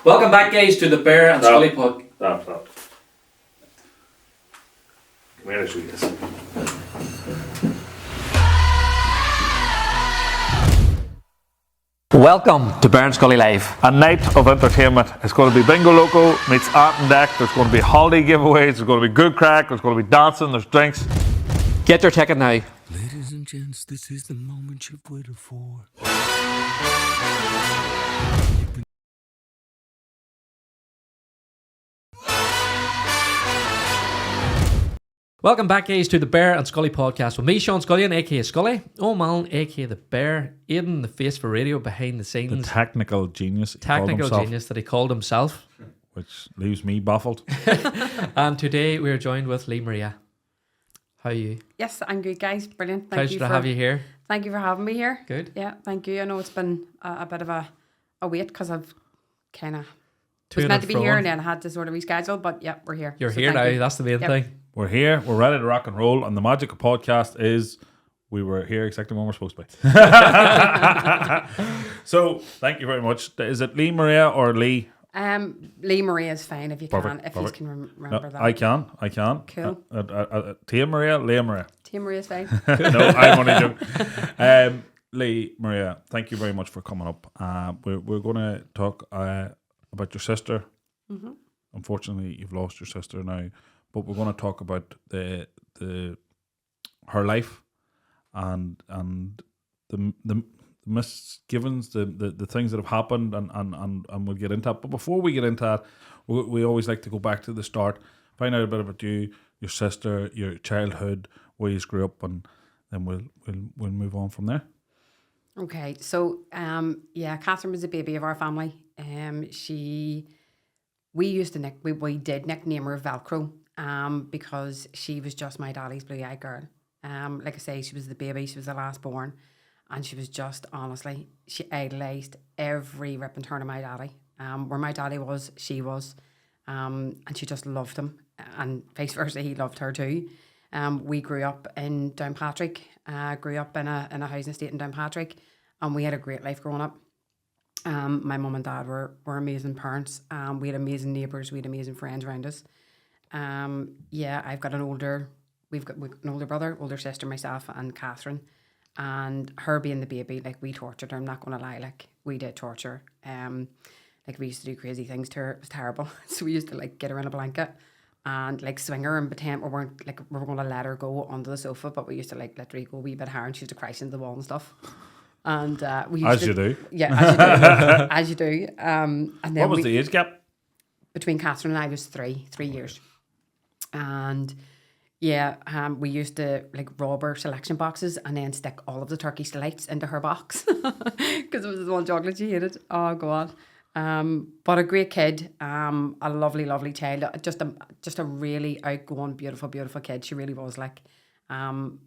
Welcome back, guys, to the Bear and Scully pod. Stop. Come here, I'll show you this. Welcome to Bear and Scully Live. A night of entertainment. It's going to be Bingo Loco meets Art and Deck. There's going to be holiday giveaways. There's going to be good crack. There's going to be dancing. There's drinks. Get your ticket now. Ladies and gents, this is the moment you've waited for. Welcome back, guys, to the Bear and Scully podcast with me, Sean Scullion, aka Scully, O'Mallon, aka the Bear, Aidan, the face for radio behind the scenes, The technical genius. genius that he called himself, which leaves me baffled. and today we are joined with Lee Maria. How are you? Yes, I'm good, guys. Brilliant. Pleasure to have you here. Thank you for having me here. Good. Yeah, thank you. I know it's been a bit of a wait because I've kind of was meant to be here and then I had to sort of reschedule, but yeah, we're here. You're here now. That's the main thing. We're here. We're ready to rock and roll. And the magic of podcast is we were here exactly when we're supposed to be. So thank you very much. Is it Lee Maria or Lee? Lee Maria is fine if you Perfect, can. If perfect. you can remember that. I can. Cool. Tia Maria, Leah Maria. Tia Maria is fine. No, I'm only joking. Lee Maria, thank you very much for coming up. We're going to talk about your sister. Mm-hmm. Unfortunately, you've lost your sister now, but we're going to talk about the her life and the misgivings, the things that have happened, and we'll get into that. But before we get into that, we always like to go back to the start, find out a bit about you, your sister, your childhood, where you grew up, and then we'll move on from there. Okay, so Catherine was a baby of our family. We did nickname her Velcro, because she was just my daddy's blue-eyed girl. Like I say, she was the baby, she was the last born, and she was just, honestly, she idolised every rip and turn of my daddy. Where my daddy was, she was, and she just loved him, and vice versa, he loved her too. We grew up in Downpatrick, grew up in a housing estate in Downpatrick, and we had a great life growing up. My mum and dad were amazing parents. We had amazing neighbours, we had amazing friends around us. I've got we've got an older brother, older sister, myself and Catherine, and her being the baby, like, we tortured her, I'm not going to lie, like, we did torture. Like, we used to do crazy things to her, it was terrible. So we used to, like, get her in a blanket and, like, swing her and pretend we were going to let her go onto the sofa, but we used to, like, literally go a wee bit higher, and she used to crash into the wall and stuff. And we used you do. Yeah, as you do. As you do. And then What was the age gap? Between Catherine and I was 3 years. And we used to, like, rob her selection boxes and then stick all of the Turkish delights into her box because it was the one chocolate she hated. Oh God. But a great kid, a lovely child, just a really outgoing, beautiful kid. She really was, like, and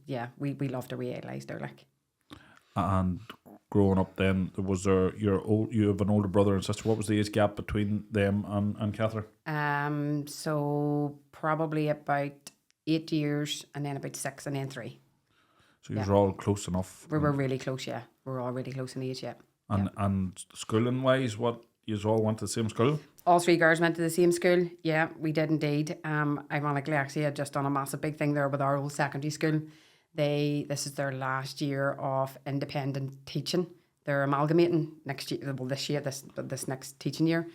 yeah, we loved her, we idolised her, like. And growing up, then you have an older brother and sister. What was the age gap between them and Catherine? So probably about 8 years, and then about 6, and then 3. So you were all close enough. We were really close, yeah. We were all really close in age, yeah. And schooling wise, what, you all went to the same school? All 3 girls went to the same school. Yeah, we did indeed. Ironically, actually, I'd just done a massive big thing there with our old secondary school. This is their last year of independent teaching. They're amalgamating next year. Well, this next teaching year.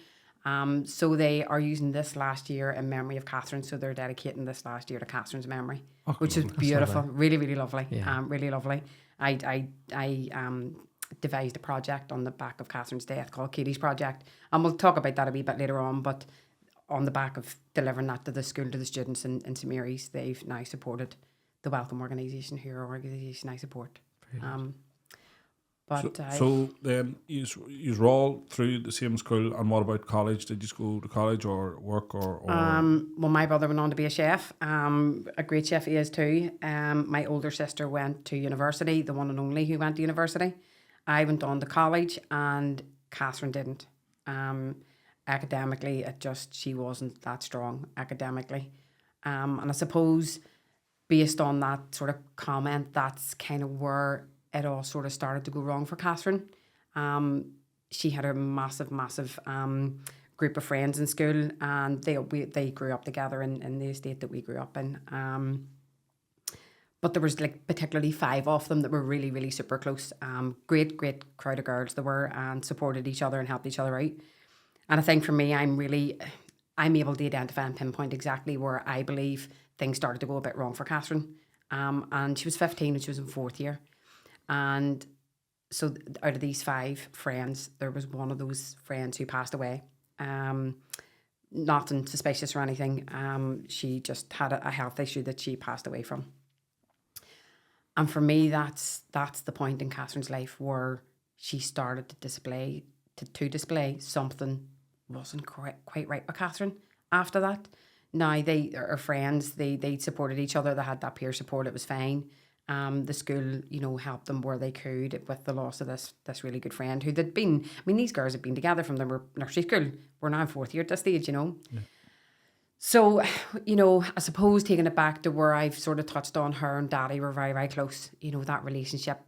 So they are using this last year in memory of Catherine. So they're dedicating this last year to Catherine's memory, which is beautiful. Really, really lovely. Yeah. Really lovely. I devised a project on the back of Catherine's death called Katie's Project, and we'll talk about that a wee bit later on. But on the back of delivering that to the school, to the students in St Mary's, they've now supported the Welcome organisation, who are an organisation I support. So then you were all through the same school, and what about college? Did you go to college or work or? Well, my brother went on to be a chef, a great chef he is too. My older sister went to university, the one and only who went to university. I went on to college, and Catherine didn't. Academically, she wasn't that strong academically. And I suppose based on that sort of comment, that's kind of where it all sort of started to go wrong for Catherine. she had a massive group of friends in school, and they grew up together in the estate that we grew up in. But there was like particularly 5 of them that were really super close. Great crowd of girls they were, and supported each other and helped each other out. And I think for me, I'm able to identify and pinpoint exactly where I believe things started to go a bit wrong for Catherine. And she was 15 and she was in 4th year. And so out of these 5 friends, there was one of those friends who passed away. Nothing suspicious or anything. She just had a health issue that she passed away from. And for me, that's the point in Catherine's life where she started to display something wasn't quite right with Catherine after that. Now, they are friends. They supported each other. They had that peer support. It was fine. The school, helped them where they could with the loss of this really good friend who they'd been. I mean, these girls had been together from their nursery school. We're now in 4th year at this stage, Yeah. So, I suppose taking it back to where I've sort of touched on, her and Daddy were very, very close. That relationship.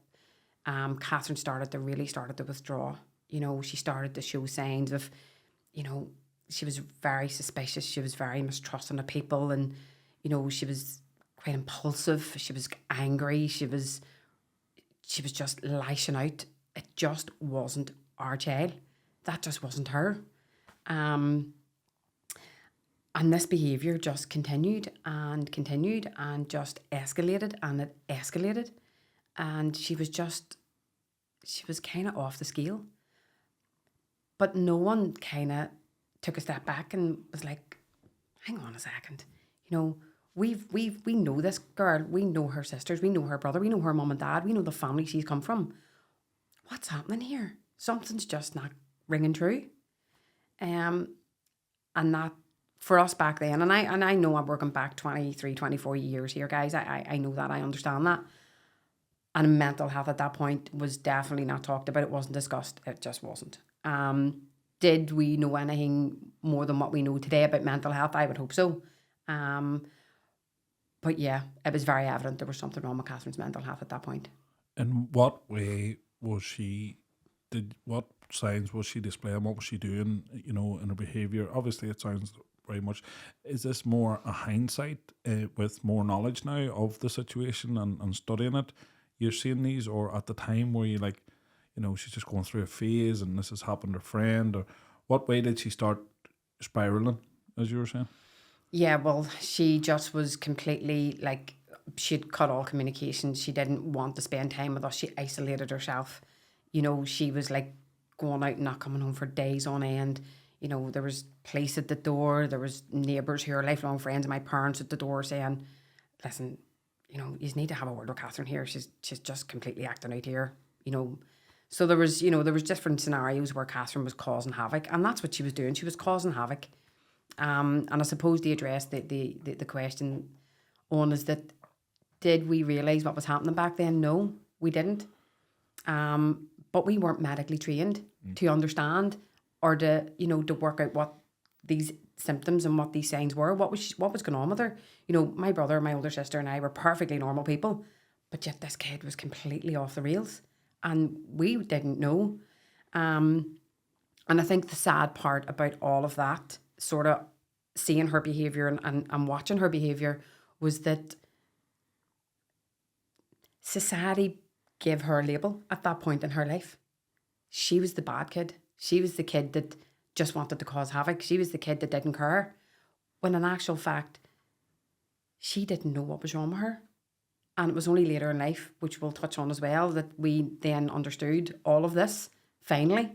Catherine started to withdraw. She started to show signs of, she was very suspicious. She was very mistrusting of people, and, she was quite impulsive. She was angry. She was just lashing out. It just wasn't our child. That just wasn't her. And this behaviour just continued and just escalated, and it escalated. And she was kind of off the scale. But no one kind of took a step back and was like, hang on a second. We know this girl. We know her sisters. We know her brother. We know her mum and dad. We know the family she's come from. What's happening here? Something's just not ringing true. And that, for us back then, and I know I'm working back 23, 24 years here, guys. I know that. I understand that. And mental health at that point was definitely not talked about. It wasn't discussed. It just wasn't. Did we know anything more than what we know today about mental health? I would hope so. But yeah, it was very evident there was something wrong with Catherine's mental health at that point. In what way what signs was she displaying? What was she doing, in her behaviour? Obviously, it sounds very much. Is this more a hindsight with more knowledge now of the situation and studying it? You're seeing these, or at the time were you like, she's just going through a phase and this has happened to her friend? Or what way did she start spiralling, as you were saying? Yeah, well, she just was completely like, she'd cut all communication. She didn't want to spend time with us. She isolated herself. She was like going out and not coming home for days on end. There was police at the door. There was neighbours who are lifelong friends of my parents at the door saying, listen, you need to have a word with Catherine here. She's just completely acting out here, So there was different scenarios where Catherine was causing havoc, and that's what she was doing. She was causing havoc. And I suppose to address the question on is that, did we realise what was happening back then? No, we didn't. But we weren't medically trained to understand or to work out what these symptoms and what these signs were. What was going on with her? My brother, my older sister and I were perfectly normal people, but yet this kid was completely off the rails, and we didn't know. And I think the sad part about all of that, sort of seeing her behaviour and watching her behaviour, was that society gave her a label at that point in her life. She was the bad kid. She was the kid that just wanted to cause havoc. She was the kid that didn't care. When in actual fact, she didn't know what was wrong with her. And it was only later in life, which we'll touch on as well, that we then understood all of this, finally.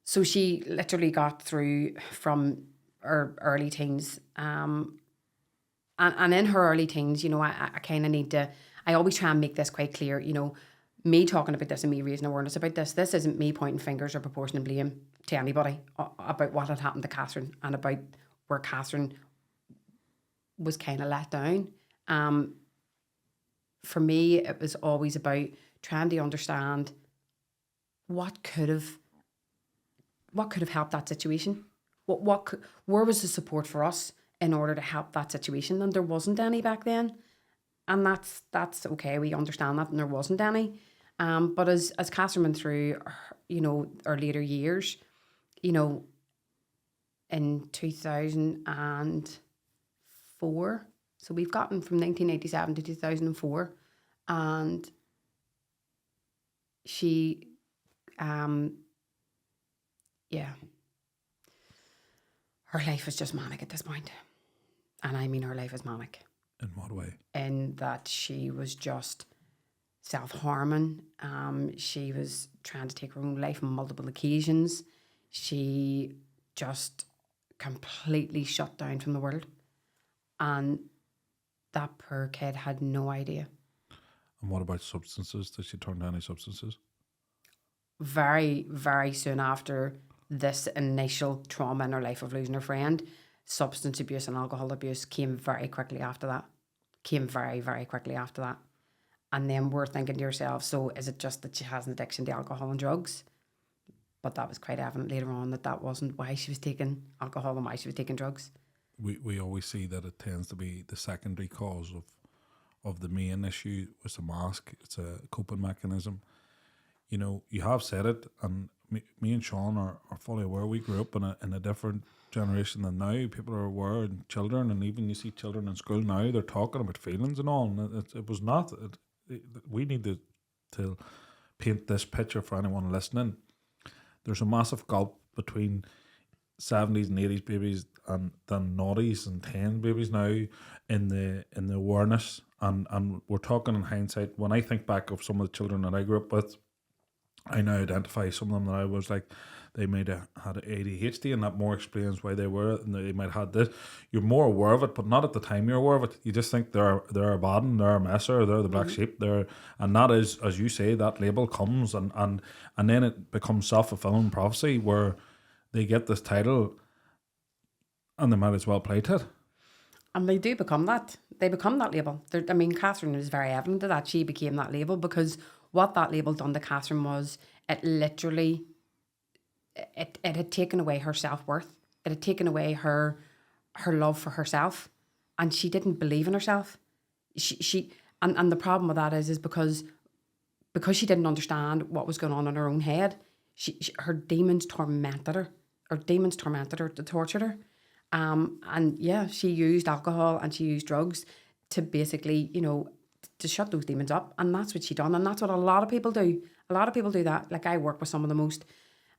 So she literally got through from her early teens. And in her early teens, I kind of need to, I always try and make this quite clear, me talking about this and me raising awareness about this isn't me pointing fingers or proportioning blame to anybody about what had happened to Catherine and about where Catherine was kind of let down. For me, it was always about trying to understand what could have helped that situation. Where was the support for us in order to help that situation? And there wasn't any back then, and that's okay. We understand that, and there wasn't any. But as Catherine went through, her later years, in 2004, so we've gotten from 1987 to 2004, and she, her life was just manic at this point. And I mean, her life is manic. In what way? In that she was just self-harming. She was trying to take her own life on multiple occasions. She just completely shut down from the world. And that poor kid had no idea. And what about substances? Did she turn to any substances? Very, very soon after this initial trauma in her life of losing her friend, substance abuse and alcohol abuse came very quickly after that. Came very, very quickly after that. And then we're thinking to yourself, so is it just that she has an addiction to alcohol and drugs? But that was quite evident later on that wasn't why she was taking alcohol and why she was taking drugs. We always see that it tends to be the secondary cause of the main issue was the mask. It's a coping mechanism. You have said it, and me and Sean are fully aware. We grew up in a different generation than now. People are aware, and children, and even you see children in school now, they're talking about feelings and all. And it was not. We need to paint this picture for anyone listening. There's a massive gulf between 70s and 80s babies and then noughties and 10 babies now in the awareness. And we're talking in hindsight. When I think back of some of the children that I grew up with, I now identify some of them that I was like, they might have had ADHD, and that more explains why they were, and they might have had this. You're more aware of it, but not at the time you're aware of it. You just think they're a bad one, they're a messer, they're the black sheep, and that is, as you say, that label comes and then it becomes self-fulfilling prophecy where they get this title and they might as well play to it. And they do become that. They become that label. Catherine was very evident of that. She became that label because what that label done to Catherine was it literally, it had taken away her self-worth. It had taken away her love for herself, and she didn't believe in herself. And the problem with that is because she didn't understand what was going on in her own head. Her demons tormented her. Her demons tormented her, tortured her. She used alcohol and she used drugs to basically, to shut those demons up. And that's what she done. And that's what a lot of people do. A lot of people do that. Like, I work with some of the most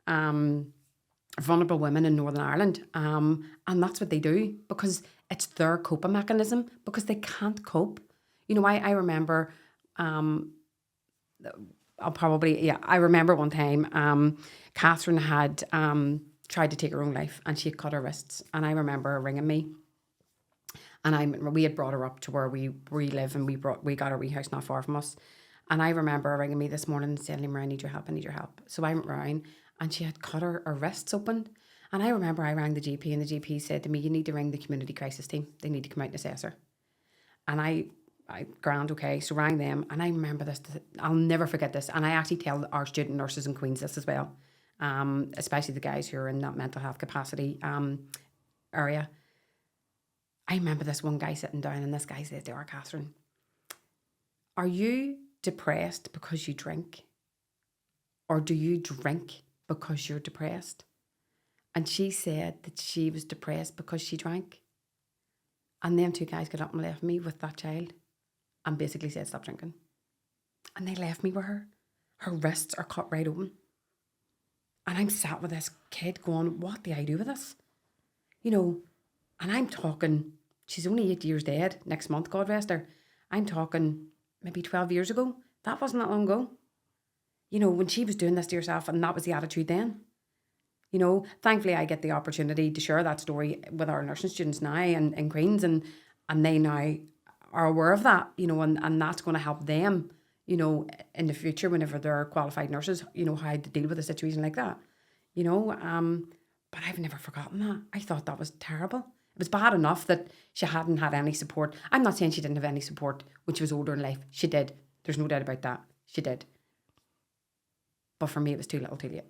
vulnerable women in Northern Ireland. And that's what they do because it's their coping mechanism, because they can't cope. I remember, I remember one time, Catherine had tried to take her own life and she had cut her wrists. And I remember her ringing me. And we had brought her up to where we live, and we got a wee house not far from us. And I remember her ringing me this morning and saying, "Lee Maria, I need your help. So I went round and she had cut her wrists open. And I remember I rang the GP, and the GP said to me, "You need to ring the community crisis team. They need to come out and assess her." And I grand, okay, so rang them. And I remember this, I'll never forget this. And I actually tell our student nurses in Queens this as well, especially the guys who are in that mental health capacity area. I remember this one guy sitting down, and this guy said to her, "Catherine, are you depressed because you drink? Or do you drink because you're depressed?" And she said that she was depressed because she drank. And them two guys got up and left me with that child and basically said, "Stop drinking." And they left me with her. Her wrists are cut right open. And I'm sat with this kid going, what do I do with this? And I'm talking, she's only 8 years dead next month, God rest her. I'm talking maybe 12 years ago. That wasn't that long ago. When she was doing this to herself, and that was the attitude then. Thankfully I get the opportunity to share that story with our nursing students now in Queens, and they now are aware of that, and that's going to help them, in the future whenever they're qualified nurses, how to deal with a situation like that, but I've never forgotten that. I thought that was terrible. It was bad enough that she hadn't had any support. I'm not saying she didn't have any support when she was older in life. She did. There's no doubt about that. She did. But for me, it was too little too late.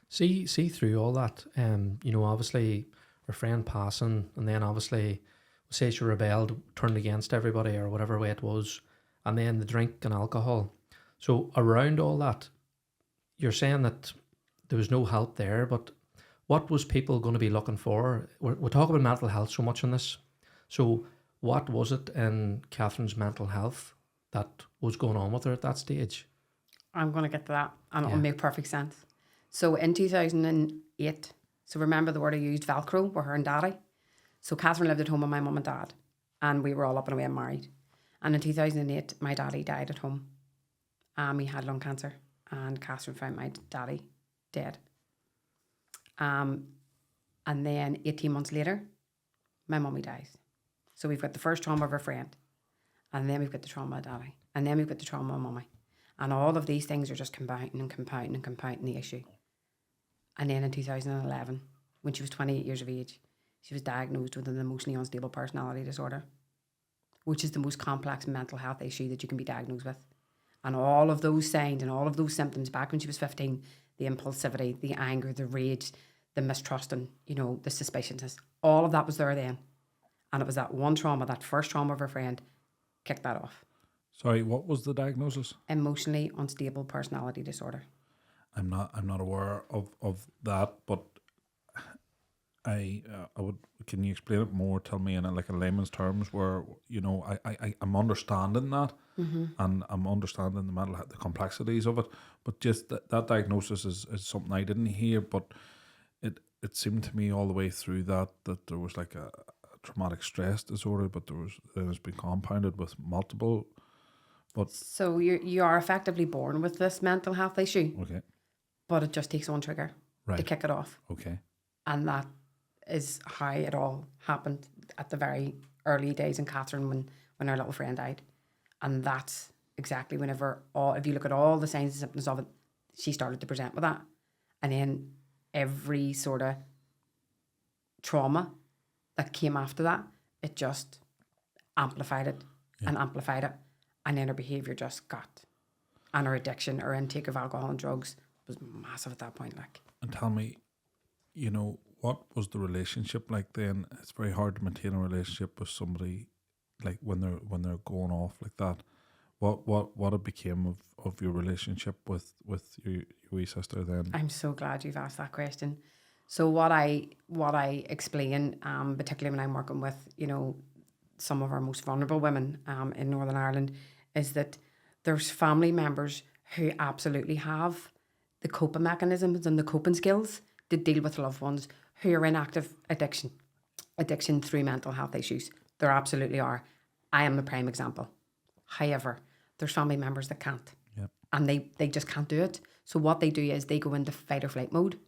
See through all that, obviously her friend passing, and then obviously say she rebelled, turned against everybody or whatever way it was, and then the drink and alcohol. So around all that, you're saying that there was no help there, but what was people going to be looking for? We're talking about mental health so much in this. So what was it in Catherine's mental health that was going on with her at that stage? I'm going to get to that, and it'll Yeah. make perfect sense. So in 2008, so remember the word I used, Velcro, were her and Daddy. So Catherine lived at home with my mum and dad, and we were all up and away and married. And in 2008, my daddy died at home. He had lung cancer, and Catherine found my daddy dead. And then 18 months later, my mummy dies. So we've got the first trauma of her friend, and then we've got the trauma of daddy, and then we've got the trauma of mummy. And all of these things are just compounding and compounding and compounding the issue. And then in 2011, when she was 28 years of age, she was diagnosed with an emotionally unstable personality disorder, which is the most complex mental health issue that you can be diagnosed with. And all of those signs and all of those symptoms back when she was 15, the impulsivity, the anger, the rage, the mistrusting, the suspiciousness, all of that was there then. And it was that one trauma, that first trauma of her friend, kicked that off. Sorry, what was the diagnosis? Emotionally unstable personality disorder. I'm not aware of that, but I would. Can you explain it more? Tell me in a layman's terms, where I'm understanding that, and I'm understanding the mental health, the complexities of it. But just that diagnosis is something I didn't hear, but it seemed to me all the way through that there was like a traumatic stress disorder, but it has been compounded with multiple. But So you are effectively born with this mental health issue, okay, but it just takes one trigger to right, kick it off. okay, And that is how it all happened at the very early days in Catherine when her little friend died. And that's exactly if you look at all the signs and symptoms of it, she started to present with that. And then every sort of trauma that came after that, it just amplified it and amplified it. And then her behaviour just got, and her addiction, her intake of alcohol and drugs was massive at that point. and tell me, what was the relationship like then? It's very hard to maintain a relationship with somebody like when they're going off like that. What it became of your relationship with your wee sister then? I'm so glad you've asked that question. So what I explain, particularly when I'm working with, some of our most vulnerable women in Northern Ireland, is that there's family members who absolutely have the coping mechanisms and the coping skills to deal with loved ones who are in active addiction through mental health issues. There absolutely are. I am the prime example. However, there's family members that can't. Yep. And they just can't do it. So what they do is they go into fight or flight mode,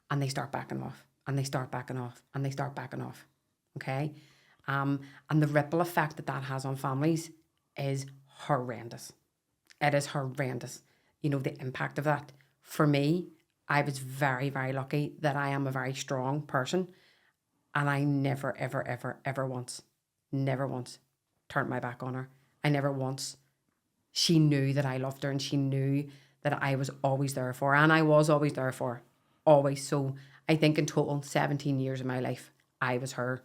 and they start backing off, and they start backing off, and they start backing off. Okay? And the ripple effect that has on families is horrendous. It is horrendous. The impact of that. For me, I was very, very lucky that I am a very strong person, and I never, ever, ever, ever once turned my back on her. I never once. She knew that I loved her, and she knew that I was always there for her, and I was always there for her. Always. So I think in total, 17 years of my life, I was her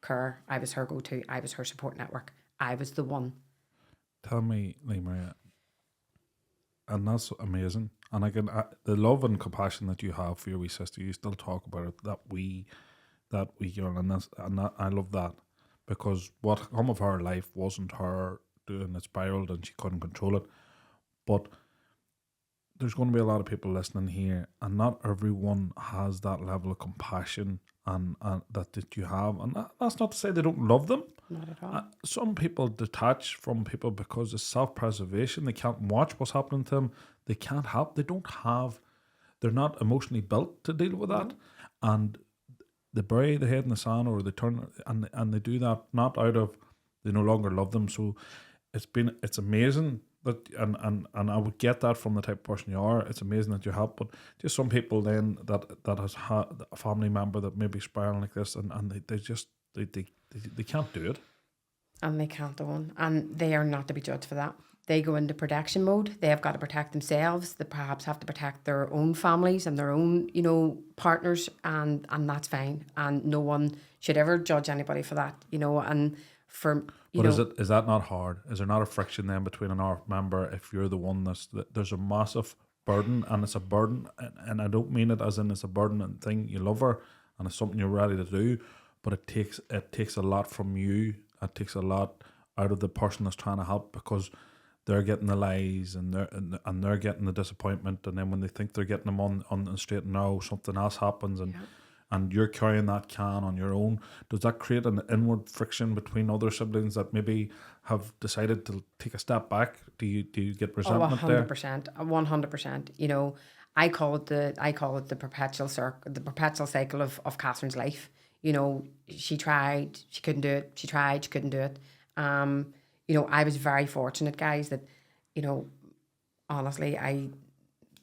care, I was her go-to, I was her support network. I was the one. Tell me, Lee Maria, and that's amazing. And the love and compassion that you have for your wee sister, you still talk about it, that wee girl, and I love that, because what come of her life wasn't her doing it spiraled and she couldn't control it. But there's going to be a lot of people listening here, and not everyone has that level of compassion and that you have. And that's not to say they don't love them. Not at all. Some people detach from people because of self-preservation. They can't watch what's happening to them. They can't help. They're not emotionally built to deal with that. And they bury their head in the sand, or they turn, and they do that not out of they no longer love them. So it's amazing that, and I would get that from the type of person you are. It's amazing that you help, but just some people then that has had a family member that maybe spiraling like this, and they can't do it. And they can't own. And they are not to be judged for that. They go into protection mode. They have got to protect themselves. They perhaps have to protect their own families and their own, partners, and that's fine. And no one should ever judge anybody for that, and for, You But know, is that not hard? Is there not a friction then between an ARC member if you're the one there's a massive burden, and it's a burden, and I don't mean it as in it's a burden and thing, you love her and it's something you're ready to do, but it takes a lot from you. It takes a lot out of the person that's trying to help, because they're getting the lies and they're getting the disappointment, and then when they think they're getting them on the straight and narrow, something else happens, and you're carrying that can on your own. Does that create an inward friction between other siblings that maybe have decided to take a step back? Do you get resentment there? 100%, 100%. You know, I call it the perpetual cycle of Catherine's life. You know, she tried, she couldn't do it. She tried, she couldn't do it. You know, I was very fortunate, guys, that, you know, honestly,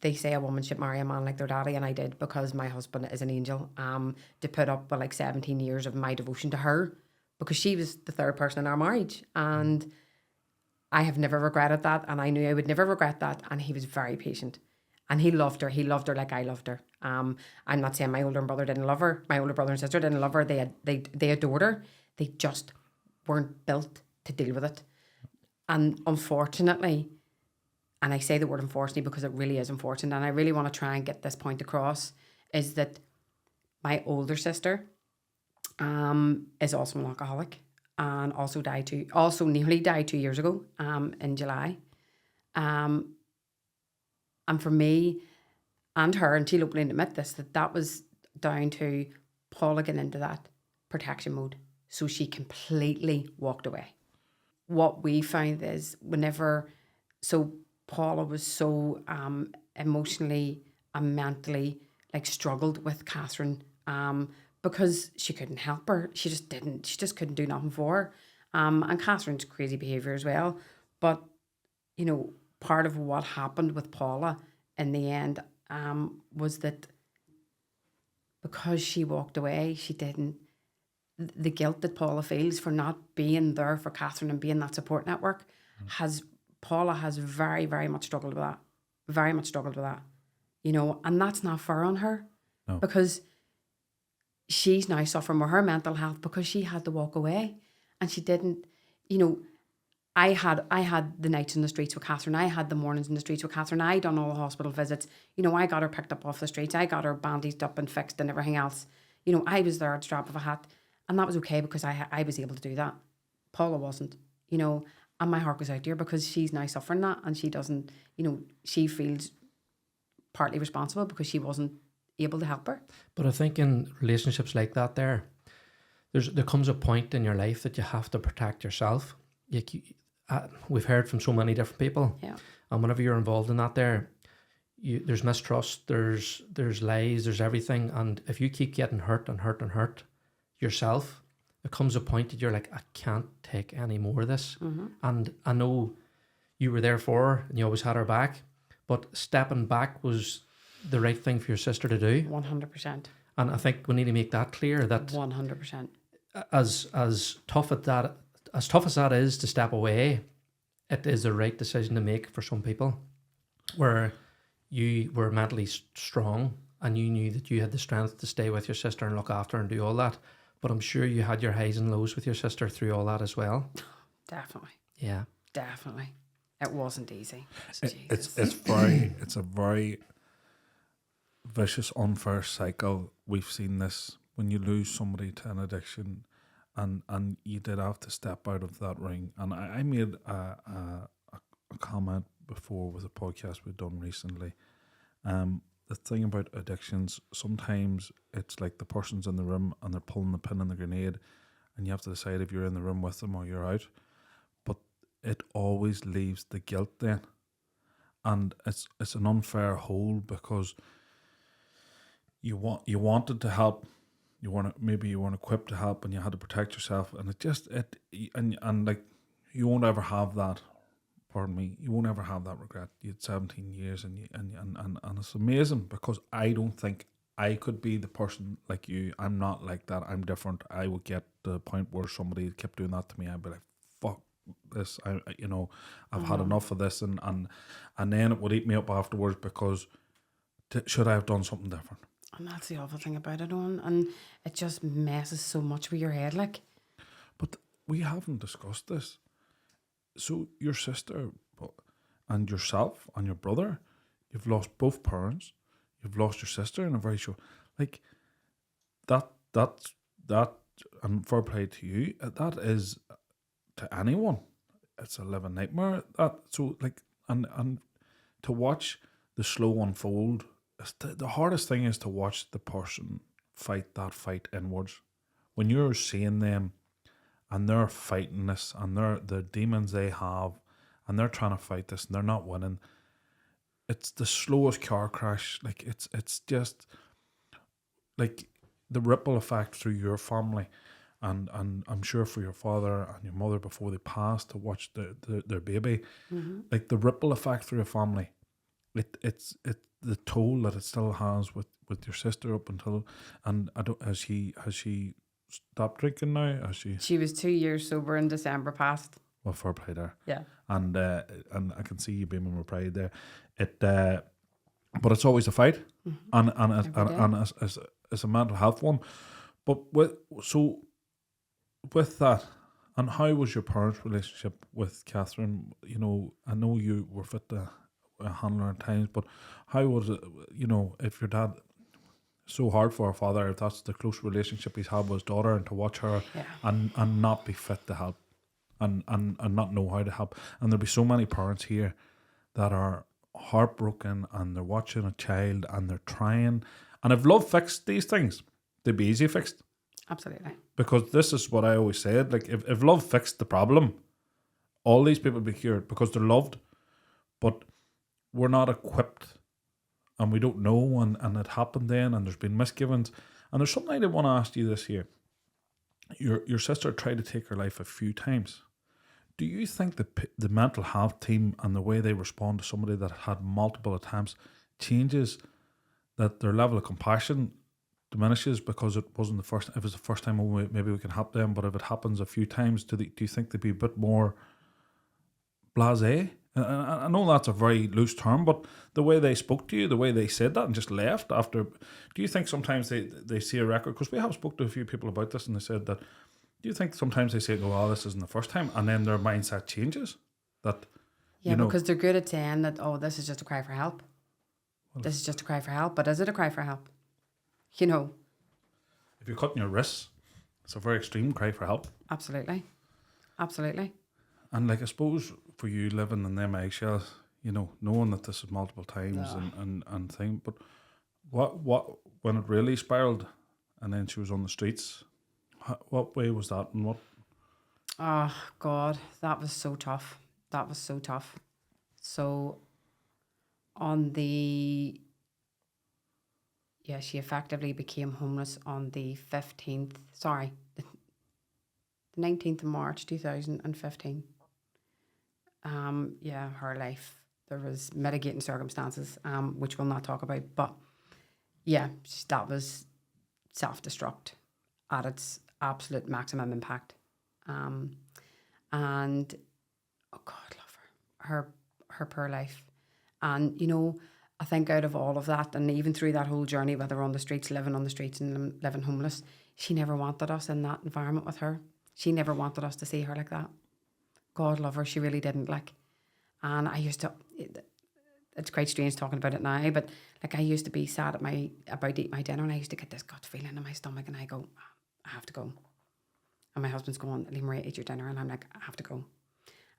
they say a woman should marry a man like their daddy, and I did, because my husband is an angel. To put up with like 17 years of my devotion to her, because she was the third person in our marriage, and I have never regretted that, and I knew I would never regret that. And he was very patient, and he loved her. He loved her like I loved her. I'm not saying my older brother didn't love her. My older brother and sister didn't love her. They adored her. They just weren't built to deal with it. And unfortunately, and I say the word unfortunately because it really is unfortunate, and I really want to try and get this point across, is that my older sister is also an alcoholic, and also nearly died 2 years ago in July. And for me and her, and she'll openly admit this, that was down to Paula getting into that protection mode. So she completely walked away. What we found is Paula was so emotionally and mentally struggled with Catherine because she couldn't help her. She just couldn't do nothing for her. And Catherine's crazy behaviour as well. But, you know, part of what happened with Paula in the end was that because she walked away, the guilt that Paula feels for not being there for Catherine and being that support network Paula has very, very much struggled with that. Very much struggled with that. You know, and that's not fair on her. No. Because she's now suffering with her mental health because she had to walk away. And she didn't, you know, I had the nights in the streets with Catherine. I had the mornings in the streets with Catherine. I done all the hospital visits. You know, I got her picked up off the streets. I got her bandaged up and fixed and everything else. You know, I was there at the drop of a hat. And that was okay because I was able to do that. Paula wasn't, you know, and my heart goes out to her because she's now suffering that, and she doesn't, you know, she feels partly responsible because she wasn't able to help her. But I think in relationships like that there comes a point in your life that you have to protect yourself. We've heard from so many different people. Yeah. And whenever you're involved in that there, there's mistrust, there's lies, there's everything. And if you keep getting hurt and hurt and hurt yourself, there comes a point that you're like, I can't take any more of this. Mm-hmm. And I know you were there for her and you always had her back, but stepping back was the right thing for your sister to do. 100%. And I think we need to make that clear, that 100%. As tough as that is to step away, it is the right decision to make for some people, where you were mentally strong and you knew that you had the strength to stay with your sister and look after her and do all that. But I'm sure you had your highs and lows with your sister through all that as well. Definitely. Yeah. Definitely. It wasn't easy. It's a very vicious, unfair cycle. We've seen this when you lose somebody to an addiction, and you did have to step out of that ring. And I made a comment before with a podcast we've done recently. The thing about addictions, sometimes it's like the person's in the room and they're pulling the pin in the grenade, and you have to decide if you're in the room with them or you're out. But it always leaves the guilt then. And it's an unfair whole, because you wanted to help, you weren't equipped to help, and you had to protect yourself, and like, you won't ever have that. Pardon me, you won't ever have that regret. You had 17 years and it's amazing, because I don't think I could be the person like you. I'm not like that. I'm different. I would get to the point where somebody kept doing that to me. I'd be like, fuck this. I've had enough of this, and then it would eat me up afterwards, because should I have done something different? And that's the awful thing about it, Owen. And it just messes so much with your head, like. But we haven't discussed this. So your sister and yourself and your brother, you've lost both parents. You've lost your sister in a very short, like that, and fair play to you. That is, to anyone, it's a living nightmare. That, so like, and to watch the slow unfold, the hardest thing is to watch the person fight that fight inwards. When you're seeing them and they're fighting this and they're the demons they have and they're trying to fight this and they're not winning, it's the slowest car crash. Like it's just like the ripple effect through your family, and I'm sure for your father and your mother before they passed, to watch their baby, like the ripple effect through a family. It's the toll that it still has with your sister up until, and I don't, has she stopped drinking now? Has she? She was 2 years sober in December past. Well, fair play there. Yeah. And I can see you beaming with pride there. But it's always a fight, and as a mental health one. But with that, and how was your parents' relationship with Catherine? You know, I know you were fit to handle her at times, but how was it? You know, if your dad, so hard for a father, if that's the close relationship he's had with his daughter, and to watch her and not be fit to help, and not know how to help, and there'll be so many parents here that are heartbroken and they're watching a child and they're trying, and if love fixed these things, they'd be easy fixed. Absolutely. Because this is what I always said, like if love fixed the problem, all these people would be cured because they're loved, but we're not equipped and we don't know, and it happened then, and there's been misgivings. And there's something I did want to ask you this year. Your sister tried to take her life a few times. Do you think the mental health team and the way they respond to somebody that had multiple attempts changes, that their level of compassion diminishes because it wasn't the first? If it's the first time, maybe we can help them, but if it happens a few times, do you think they'd be a bit more blasé? I know that's a very loose term, but the way they spoke to you, the way they said that and just left after, do you think sometimes they see a record? Because we have spoke to a few people about this and they said that, do you think sometimes they say, oh, this isn't the first time, and then their mindset changes? That, yeah, because they're good at saying that, oh, this is just a cry for help. This is just a cry for help. But is it a cry for help? You know. If you're cutting your wrists, it's a very extreme cry for help. Absolutely. Absolutely. And like, I suppose for you living in them eggshells, you know, knowing that this is multiple times and thing, but what when it really spiraled and then she was on the streets, what way was that, and what? Oh God, that was so tough. That was so tough. So she effectively became homeless on the 19th of March 2015. Her life, there was mitigating circumstances, which we'll not talk about, but yeah, that was self-destruct at its absolute maximum impact. And oh God, love her poor life. And you know, I think out of all of that, and even through that whole journey, whether on the streets, living on the streets and living homeless, she never wanted us in that environment with her. She never wanted us to see her like that. God love her, she really didn't, like. And I used to, it's quite strange talking about it now, but like I used to be sad about to eat my dinner, and I used to get this gut feeling in my stomach, and I go, I have to go. And my husband's going, Lee Maria, eat your dinner, and I'm like, I have to go.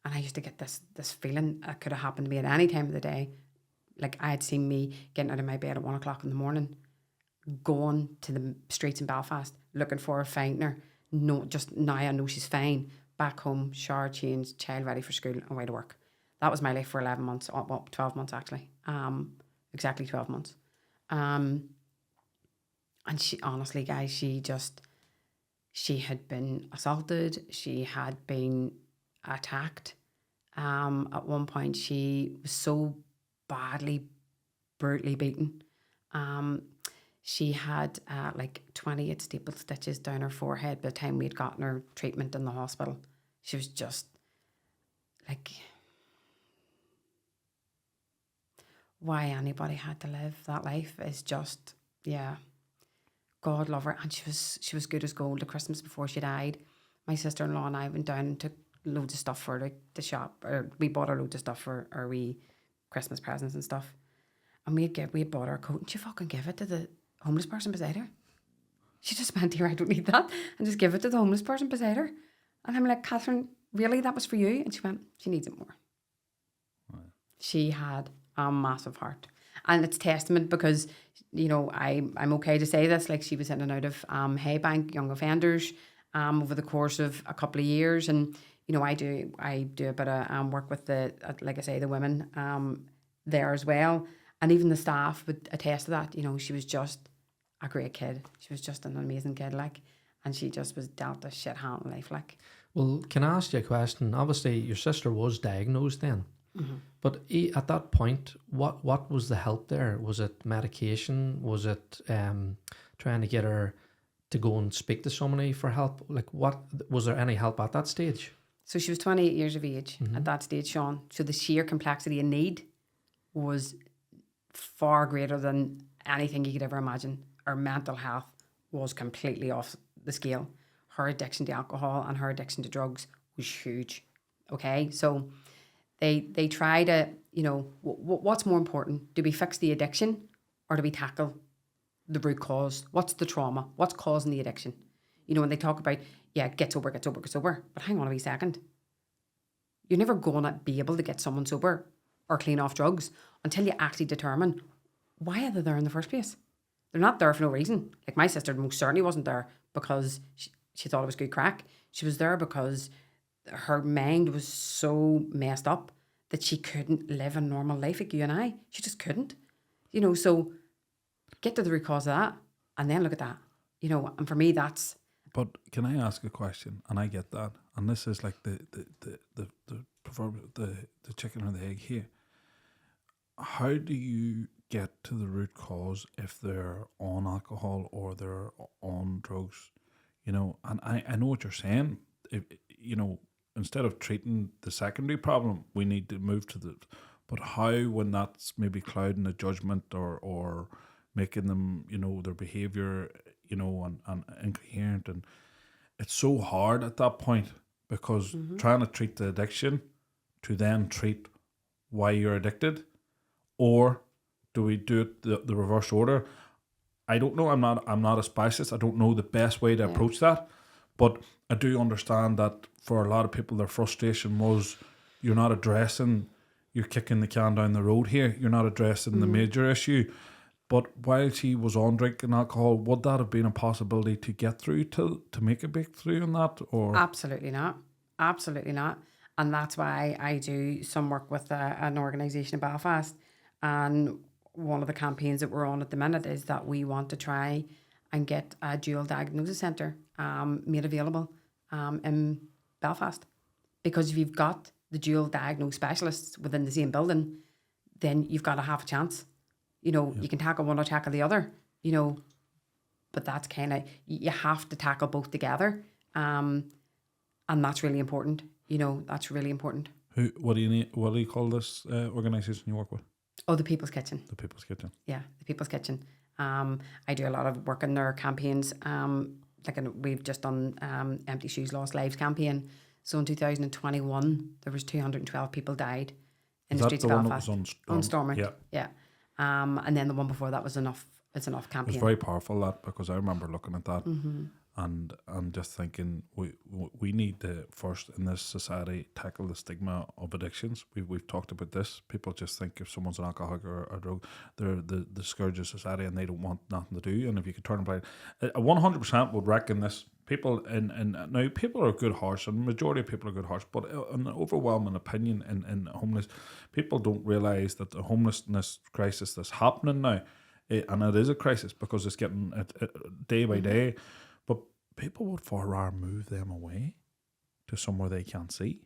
And I used to get this feeling that could have happened to me at any time of the day. Like I had seen me getting out of my bed at 1 o'clock in the morning, going to the streets in Belfast, looking for her, finding her. No, just now I know she's fine. Back home, shower, change, child ready for school, and away to work. That was my life for 11 months, 12 months actually. Exactly 12 months. And she, honestly, guys, she had been assaulted. She had been attacked. At one point, she was so badly, brutally beaten. She had like 28 staple stitches down her forehead by the time we'd gotten her treatment in the hospital. She was just like, why anybody had to live that life is just, yeah. God love her. And she was good as gold. The Christmas before she died, my sister-in-law and I went down and took loads of stuff for the shop, or we bought her loads of stuff for our wee Christmas presents and stuff. And we had bought her a coat, and she fucking gave it to the homeless person beside her. She just went, here, I don't need that, and just give it to the homeless person beside her. And I'm like, Catherine, really, that was for you? And she went, she needs it more. Right. She had a massive heart. And it's testament because, you know, I'm okay to say this, like she was in and out of Haybank, young offenders, over the course of a couple of years. And, you know, I do a bit of work with the, like I say, the women there as well. And even the staff would attest to that. You know, she was just a great kid. She was just an amazing kid, like, and she just was dealt a shit hand in life, like. Well, can I ask you a question? Obviously, your sister was diagnosed then. Mm-hmm. But at that point, what was the help there? Was it medication? Was it trying to get her to go and speak to somebody for help? Like, what was there any help at that stage? So she was 28 years of age at that stage, Sean. So the sheer complexity and need was far greater than anything you could ever imagine. Her mental health was completely off the scale. Her addiction to alcohol and her addiction to drugs was huge. Okay, so they try to, you know, what's more important? Do we fix the addiction or do we tackle the root cause? What's the trauma? What's causing the addiction? You know, when they talk about, yeah, get sober. But hang on a wee second. You're never going to be able to get someone sober or clean off drugs until you actually determine why are they there in the first place. They're not there for no reason. Like my sister most certainly wasn't there because she thought it was good crack. She was there because her mind was so messed up that she couldn't live a normal life like you and I. She just couldn't. You know, so get to the root cause of that and then look at that. You know, and for me that's... But can I ask a question? And I get that. And this is like the chicken or the egg here. How do you get to the root cause if they're on alcohol or they're on drugs? You know, and I know what you're saying. If, you know, instead of treating the secondary problem, we need to move to the... But how, when that's maybe clouding the judgment or making them, you know, their behaviour, you know, and incoherent, and it's so hard at that point because trying to treat the addiction to then treat why you're addicted, or do we do it the reverse order? I don't know. I'm not a specialist. I don't know the best way to approach that, but I do understand that for a lot of people, their frustration was you're not addressing, you're kicking the can down the road here. You're not addressing the major issue. But while she was on drinking alcohol, would that have been a possibility to get through to make a breakthrough in that? Or Absolutely not. Absolutely not. And that's why I do some work with an organisation in Belfast. And one of the campaigns that we're on at the minute is that we want to try and get a dual diagnosis centre made available in Belfast. Because if you've got the dual diagnosed specialists within the same building, then you've got a half a chance. You know, you can tackle one or tackle the other, you know, but that's kind of, you have to tackle both together. And that's really important. You know, that's really important. What do you call this organisation you work with? Oh, the People's Kitchen. The People's Kitchen. Yeah, the People's Kitchen. I do a lot of work in their campaigns. We've just done Empty Shoes, Lost Lives campaign. So in 2021, there was 212 people died in the streets of Belfast. On Stormont. Yeah. And then the one before that was Enough. It's Enough campaign. It was very powerful, that, because I remember looking at that and just thinking we need to first in this society tackle the stigma of addictions. We've talked about this. People just think if someone's an alcoholic or a drug, they're the scourge of society and they don't want nothing to do. And if you could turn blind, 100% would reckon this. People now people are good hearts, and the majority of people are good hearts, but an overwhelming opinion in homeless people don't realise that the homelessness crisis that's happening now, and it is a crisis because it's getting day by day, but people would far rather move them away to somewhere they can't see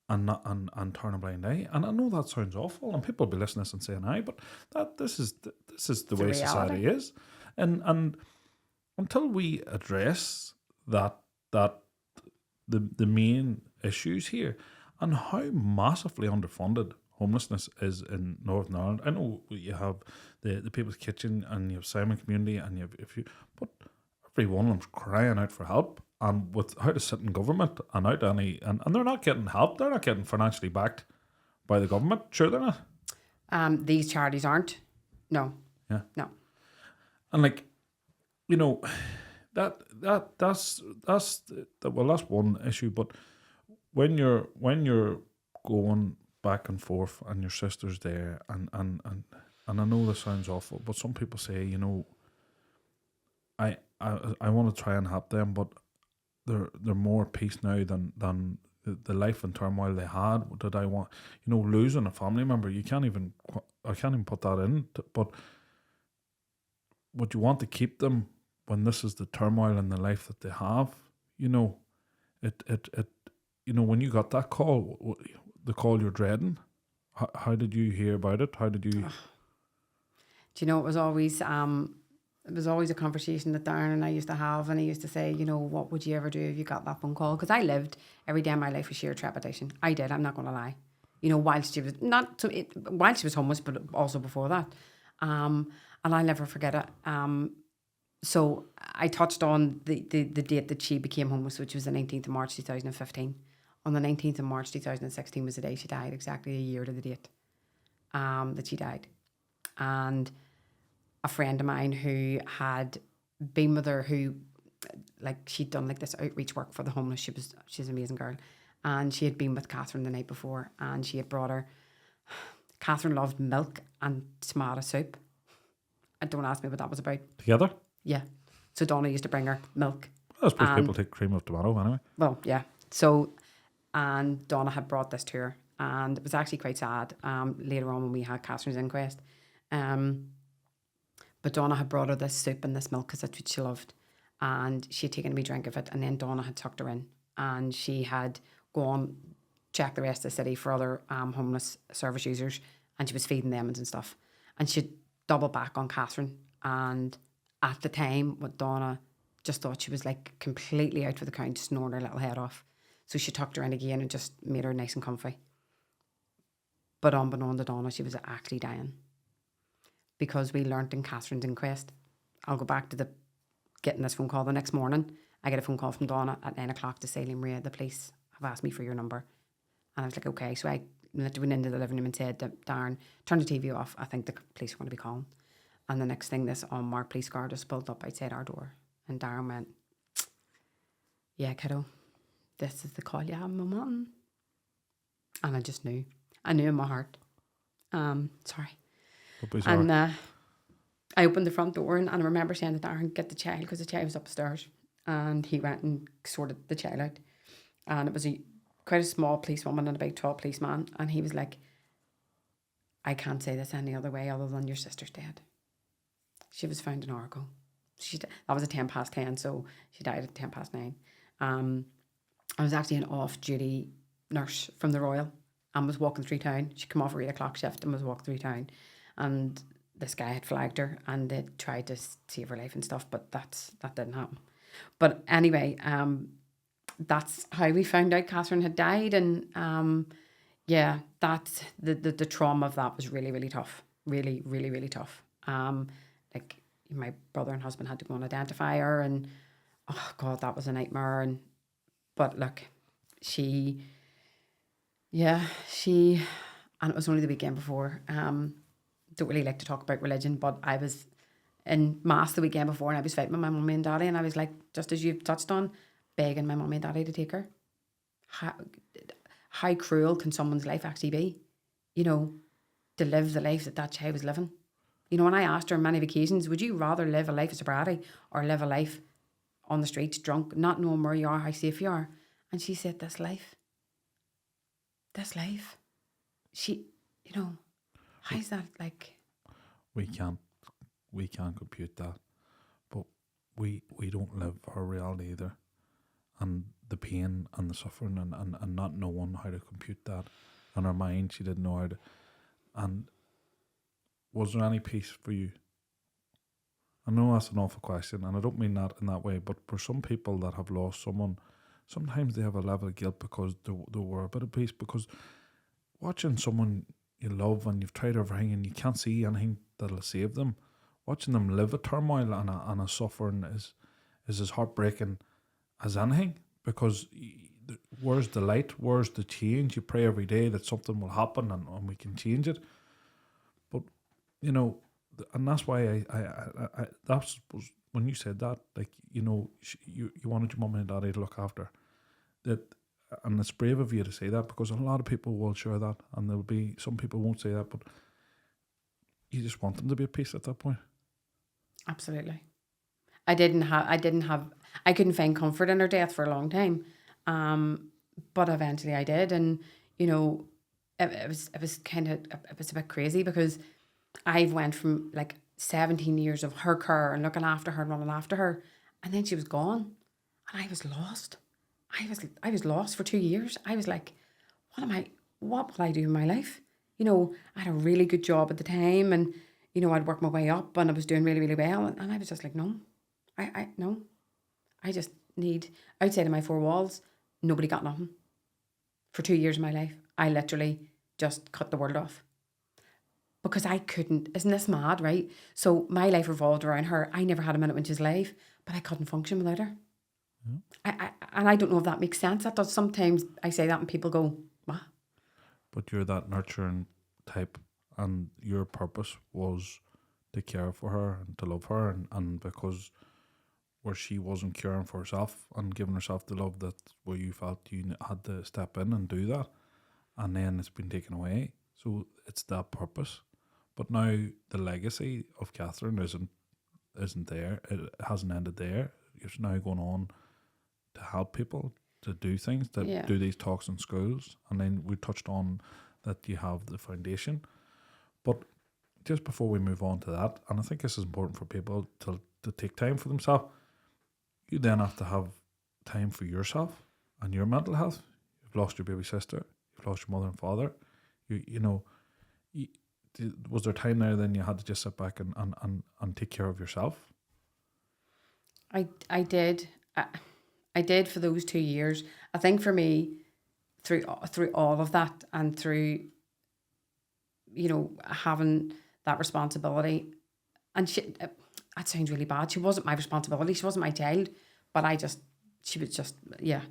and turn a blind eye. And I know that sounds awful, and people will be listening and saying, "Aye," but that this is the way society is, and until we address that the main issues here and how massively underfunded homelessness is in Northern Ireland. I know you have the People's Kitchen and you have Simon Community and you have but every one of them's crying out for help, and with how to sit in government and out any, and they're not getting help. They're not getting financially backed by the government. Sure, they're not. These charities aren't. No. Yeah. No. And like, you know, that's one issue. But when you're going back and forth and your sister's there, and I know this sounds awful, but some people say, you know, I want to try and help them, but they're more at peace now than the life and turmoil they had. That I want, you know, losing a family member, I can't even put that in. But would you want to keep them when this is the turmoil in the life that they have? You know, it you know, when you got that call, the call you're dreading, how did you hear about it? How did you? Do you know, it was always a conversation that Darren and I used to have, and he used to say, you know, what would you ever do if you got that phone call? Because I lived every day of my life with sheer trepidation. I did. I'm not going to lie. You know, whilst she was homeless, but also before that, and I'll never forget it. So I touched on the date that she became homeless, which was the 19th of March 2015. On the 19th of March 2016 was the day she died, exactly a year to the date that she died. And a friend of mine who had been with her, who, like, she'd done like this outreach work for the homeless. She's an amazing girl. And she had been with Catherine the night before, and she had brought her, Catherine loved milk and tomato soup. And don't ask me what that was about. Together? Yeah. So Donna used to bring her milk. I suppose people take cream of tomato anyway. Well, yeah. So, and Donna had brought this to her, and it was actually quite sad later on when we had Catherine's inquest. But Donna had brought her this soup and this milk because that's what she loved. And she had taken a wee drink of it, and then Donna had tucked her in, and she had gone check the rest of the city for other homeless service users, and she was feeding them and stuff. And she'd double back on Catherine, and at the time, what Donna just thought she was like completely out for the count, snoring her little head off. So she tucked her in again and just made her nice and comfy. But unbeknown to Donna, she was actually dying. Because we learnt in Catherine's inquest, I'll go back to getting this phone call the next morning. I get a phone call from Donna at 9 o'clock to say, Lee Maria, the police have asked me for your number. And I was like, okay. So I went into the living room and said to Darren, turn the TV off. I think the police are going to be calling. And the next thing, this unmarked police car just pulled up outside our door. And Darren went, yeah, kiddo, this is the call you have been wanting. And I just knew. I knew in my heart. Sorry. And I opened the front door, and I remember saying to Darren, get the child, because the child was upstairs. And he went and sorted the child out. And it was quite a small policewoman and a big tall policeman. And he was like, I can't say this any other way other than your sister's dead. She was found an hour ago. That was at 10:10, so she died at 9:10. I was actually an off-duty nurse from the Royal and was walking through town. She came off her 8 o'clock shift and was walking through town. And this guy had flagged her, and they tried to save her life and stuff, but that didn't happen. But anyway, that's how we found out Catherine had died. And yeah, that's the trauma of that was really, really tough. Really, really, really tough. Like, my brother and husband had to go and identify her, and oh God, that was a nightmare. But look, and it was only the weekend before. Don't really like to talk about religion, but I was in mass the weekend before, and I was fighting with my mummy and daddy, and I was like, just as you've touched on, begging my mummy and daddy to take her. How cruel can someone's life actually be? You know, to live the life that child was living. You know, and I asked her on many occasions, would you rather live a life of sobriety or live a life on the streets drunk, not knowing where you are, how safe you are? And she said, this life. She, you know, how's that like? We can't compute that, but we don't live our reality either, and the pain and the suffering and not knowing how to compute that in our mind. She didn't know how to. And was there any peace for you? I know that's an awful question, and I don't mean that in that way, but for some people that have lost someone, sometimes they have a level of guilt because they were a bit of peace, because watching someone you love and you've tried everything and you can't see anything that'll save them, watching them live a turmoil and a suffering is as heartbreaking as anything, because where's the light? Where's the change? You pray every day that something will happen and we can change it. But, you know, and that's why I that's when you said that, like, you know, you wanted your mum and daddy to look after that. And it's brave of you to say that, because a lot of people will share that, and there'll be some people won't say that, but you just want them to be at peace at that point. Absolutely. I couldn't find comfort in her death for a long time. But eventually I did. And, you know, it was a bit crazy, because I've went from like 17 years of her care and looking after her and running after her, and then she was gone and I was lost. I was lost for 2 years. I was like, what will I do in my life? You know, I had a really good job at the time, and, you know, I'd worked my way up and I was doing really, really well. And I was just like, no, no. I just need, outside of my four walls, nobody got nothing. For 2 years of my life, I literally just cut the world off. Because I couldn't, isn't this mad, right? So my life revolved around her. I never had a minute when she was alive, but I couldn't function without her. And I don't know if that makes sense. That does. Sometimes I say that and people go, what? But you're that nurturing type, and your purpose was to care for her and to love her, and because where she wasn't caring for herself and giving herself the love that where you felt you had to step in and do that, and then it's been taken away. So it's that purpose. But now the legacy of Catherine isn't there. It hasn't ended there. You're now going on to help people to do things, that do these talks in schools. And then we touched on that you have the foundation. But just before we move on to that, and I think this is important for people to take time for themselves, you then have to have time for yourself and your mental health. You've lost your baby sister. You've lost your mother and father. Was there time there then you had to just sit back and take care of yourself? I did. I did for those 2 years. I think for me, through all of that, and through, you know, having that responsibility, and that sounds really bad. She wasn't my responsibility. She wasn't my child, but she was just, yeah.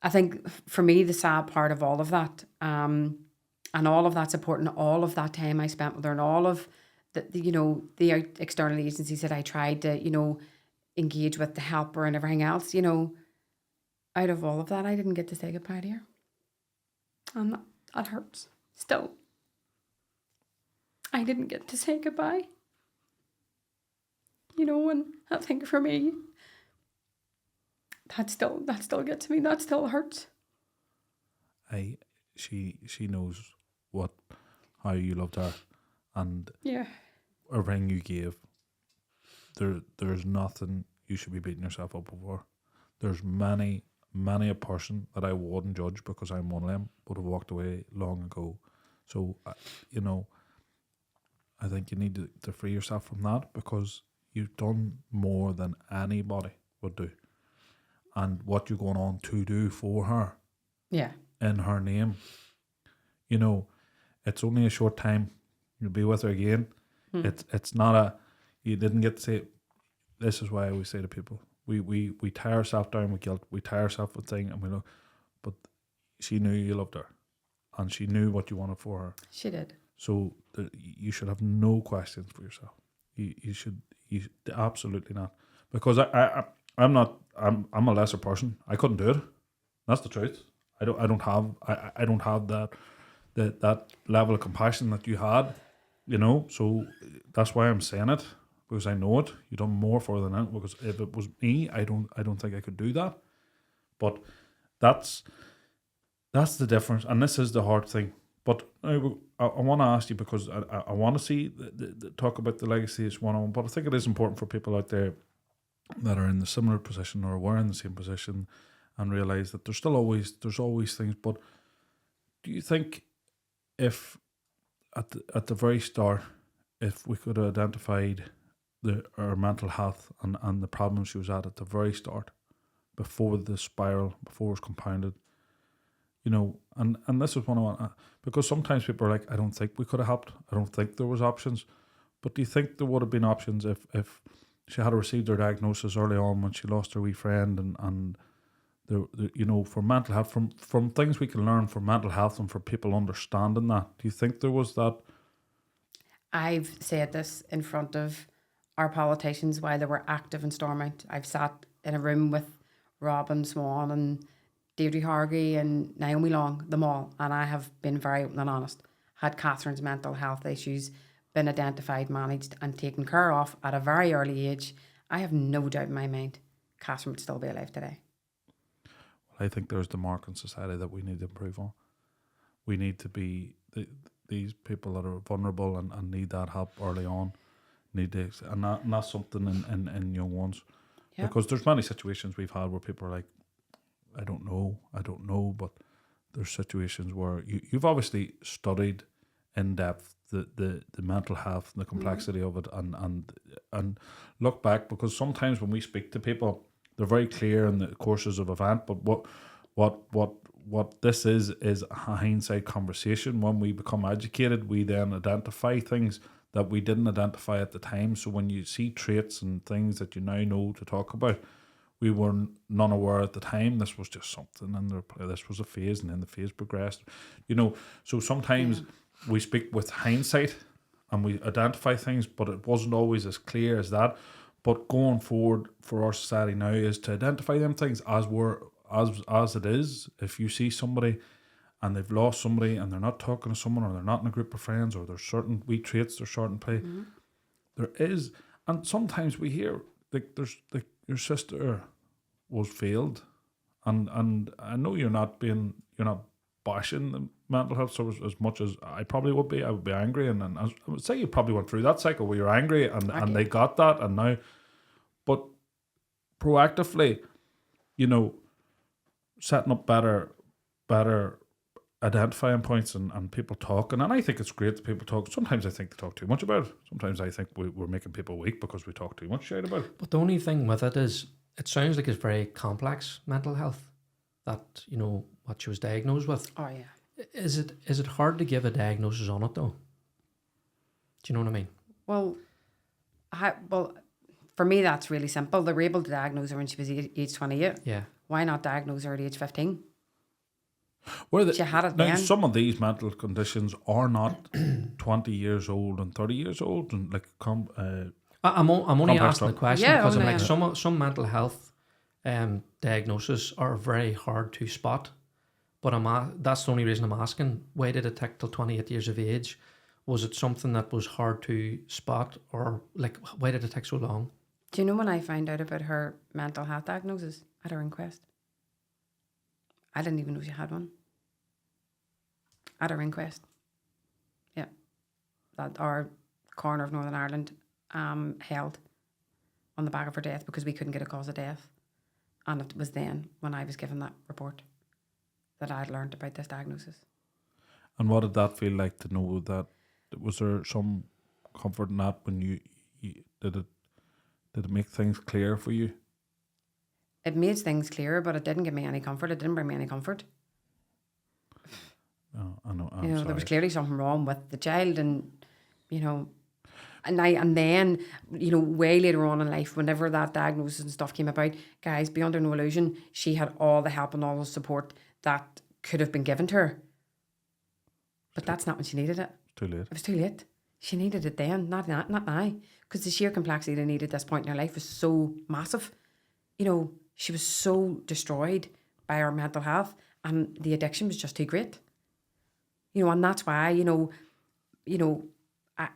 I think for me, the sad part of all of that, and all of that support and all of that time I spent with her, and all of the external agencies that I tried to, you know, engage with to help her and everything else, you know, out of all of that, I didn't get to say goodbye to her. And that hurts still. I didn't get to say goodbye. You know, and I think for me, that still gets me. That still hurts. She knows how you loved her, and yeah, everything you gave. There's nothing you should be beating yourself up over. There's many a person that I wouldn't judge, because I'm one of them, would have walked away long ago. So, you know, I think you need to free yourself from that, because you've done more than anybody would do. And what you're going on to do for her, yeah, in her name, you know, it's only a short time. You'll be with her again. It's not you didn't get to say. This is why I always say to people, we tie ourselves down with guilt, we tie ourselves with things, and we know, but she knew you loved her, and she knew what you wanted for her. She did. So you should have no questions for yourself. You should absolutely not, because I'm a lesser person. I couldn't do it. That's the truth. I don't have that level of compassion that you had, you know. So that's why I'm saying it, because I know it. You've done more for her than that. Because if it was me, I don't think I could do that. But that's the difference, and this is the hard thing. But I want to ask you, because I want to see the talk about the legacy as one-on-one. But I think it is important for people out there that are in the similar position or were in the same position, and realize that there's always things. But do you think, if at the very start, if we could have identified her mental health and the problems she was at the very start, before the spiral, before it was compounded, you know, and this is one I want, because sometimes people are like, I don't think we could have helped. I don't think there was options. But do you think there would have been options if she had received her diagnosis early on when she lost her wee friend, and you know, for mental health, from things we can learn for mental health and for people understanding that. Do you think there was that? I've said this in front of our politicians while they were active in Stormont. I've sat in a room with Robin Swan and Deirdre Hargey and Naomi Long, them all, and I have been very open and honest. Had Catherine's mental health issues been identified, managed and taken care of at a very early age, I have no doubt in my mind Catherine would still be alive today. Well, I think there's the mark in society that we need to improve on. We need to be these people that are vulnerable and need that help early on. Need to, and that's something in young ones. Yeah. Because there's many situations we've had where people are like, I don't know, but there's situations where you've obviously studied in depth the mental health and the complexity of it, and look back, because sometimes when we speak to people, they're very clear in the courses of event, but what this is a hindsight conversation. When we become educated, we then identify things that we didn't identify at the time. So when you see traits and things that you now know to talk about, we were none aware at the time. This was just something, and this was a phase, and then the phase progressed. You know, so sometimes we speak with hindsight and we identify things, but it wasn't always as clear as that. But going forward for our society now is to identify them things as it is. If you see somebody and they've lost somebody and they're not talking to someone, or they're not in a group of friends, or there's certain wee traits they're starting to play, there is, and sometimes we hear there's your sister was failed, and I know you're not bashing the mental health service as much as I probably would be. I would be angry, and I would say you probably went through that cycle where you're angry and they got that, and now, but proactively, you know, setting up better identifying points and people talking. And I think it's great that people talk. Sometimes I think they talk too much about it. Sometimes I think we're making people weak because we talk too much shit about it. But the only thing with it is, it sounds like it's very complex mental health, that, you know, what she was diagnosed with. Oh yeah. Is it hard to give a diagnosis on it though? Do you know what I mean? Well, for me that's really simple. They were able to diagnose her when she was age 28. Yeah. Why not diagnose her at age 15? She had it now, then. some of these mental conditions are not 20 years old and 30 years old, and like I'm only asking the question because I'm like, only, some mental health diagnoses are very hard to spot, but that's the only reason I'm asking. Why did it take till 28 years of age? Was it something that was hard to spot, or like why did it take so long? Do you know when I found out about her mental health diagnosis at her inquest? I didn't even know she had one. At her inquest. Yeah. That our coroner of Northern Ireland held on the back of her death because we couldn't get a cause of death. And it was then, when I was given that report, that I'd learned about this diagnosis. And what did that feel like to know that? Was there some comfort in that when you did it make things clear for you? It made things clearer, but it didn't give me any comfort. It didn't bring me any comfort. Oh, I know. You know, there was clearly something wrong with the child, and you know, and then, you know, way later on in life, whenever that diagnosis and stuff came about, guys, be under no illusion, she had all the help and all the support that could have been given to her. But that's not when she needed it. Too late. It was too late. She needed it then, not now, because the sheer complexity they needed at this point in her life was so massive. You know, she was so destroyed by her mental health, and the addiction was just too great. You know, and that's why, you know,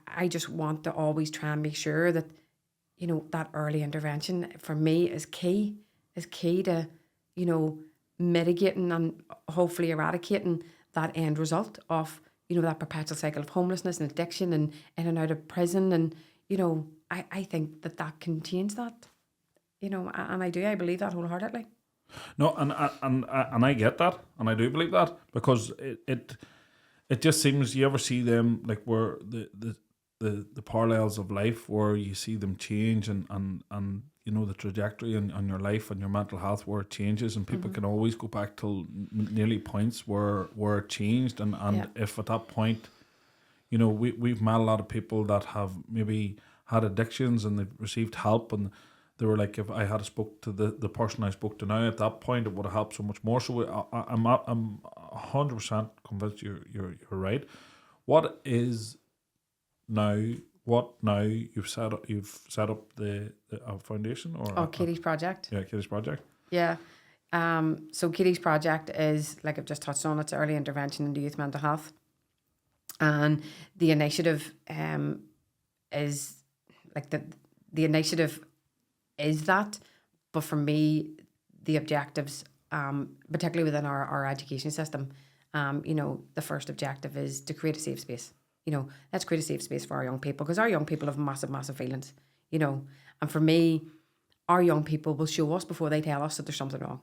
I just want to always try and make sure that, you know, that early intervention for me is key to, you know, mitigating and hopefully eradicating that end result of, you know, that perpetual cycle of homelessness and addiction and in and out of prison. And, you know, I think that can change that, you know, and I believe that wholeheartedly. No, and I get that, and I do believe that, because it just seems, you ever see them, like, where the parallels of life where you see them change and you know, the trajectory on your life and your mental health where it changes, and people can always go back till nearly points where it changed, and if at that point, you know, we've met a lot of people that have maybe had addictions and they've received help, and they were like, if I had spoke to the person I spoke to now at that point, it would have helped so much more. So I'm 100% convinced you're right. What is now? What now? You've set up the foundation or Katie's Project. Yeah, Katie's Project. Yeah. So Katie's Project is, like I've just touched on, it's early intervention into youth mental health. And the initiative is like the initiative is that, but for me, the objectives, particularly within our education system, the first objective is to create a safe space. Let's create a safe space for our young people, because our young people have massive feelings, and for me, our young people will show us before they tell us that there's something wrong.